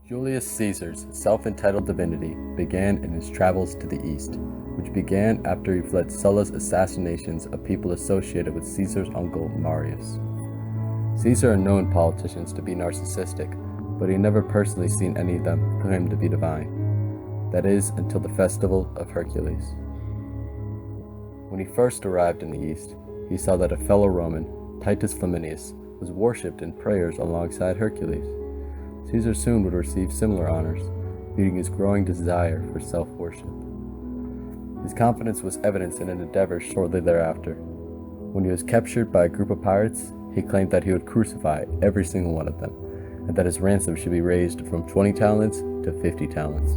Julius Caesar's self-entitled divinity began in his travels to the east, which began after he fled Sulla's assassinations of people associated with Caesar's uncle Marius. Caesar had known politicians to be narcissistic, but he had never personally seen any of them claim to be divine. That is, until the festival of Hercules. When he first arrived in the east, he saw that a fellow Roman, Titus Flaminius, was worshipped in prayers alongside Hercules. Caesar soon would receive similar honors, feeding his growing desire for self-worship. His confidence was evidenced in an endeavor shortly thereafter. When he was captured by a group of pirates, he claimed that he would crucify every single one of them, and that his ransom should be raised from 20 talents to 50 talents.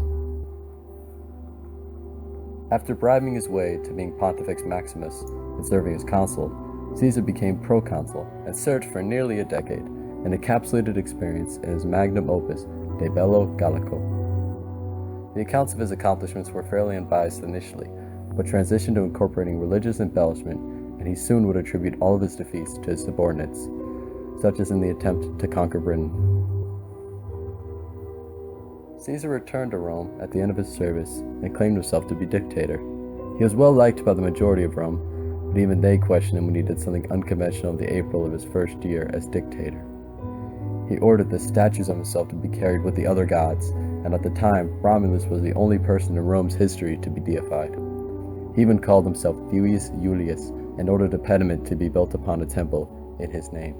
After bribing his way to being Pontifex Maximus and serving as consul, Caesar became proconsul and served for nearly a decade, an encapsulated experience in his magnum opus, De Bello Gallico. The accounts of his accomplishments were fairly unbiased initially, but transitioned to incorporating religious embellishment, and he soon would attribute all of his defeats to his subordinates, such as in the attempt to conquer Britain. Caesar returned to Rome at the end of his service and claimed himself to be dictator. He was well liked by the majority of Rome, but even they questioned him when he did something unconventional in the April of his first year as dictator. He ordered the statues of himself to be carried with the other gods, and at the time, Romulus was the only person in Rome's history to be deified. He even called himself Filius Julius and ordered a pediment to be built upon a temple in his name.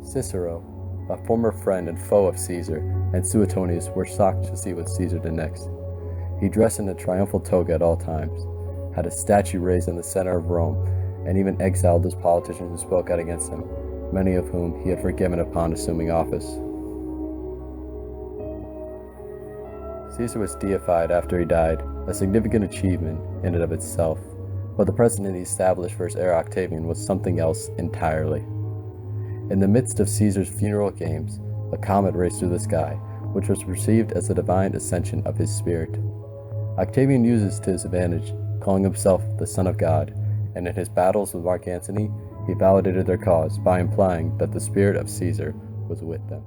Cicero, a former friend and foe of Caesar, and Suetonius were shocked to see what Caesar did next. He dressed in a triumphal toga at all times, had a statue raised in the center of Rome, and even exiled those politicians who spoke out against him, many of whom he had forgiven upon assuming office. Caesar was deified after he died, a significant achievement in and of itself, but the precedent he established for his heir Octavian was something else entirely. In the midst of Caesar's funeral games, a comet raced through the sky, which was perceived as the divine ascension of his spirit. Octavian used this to his advantage, calling himself the Son of God, and in his battles with Mark Antony, he validated their cause by implying that the spirit of Caesar was with them.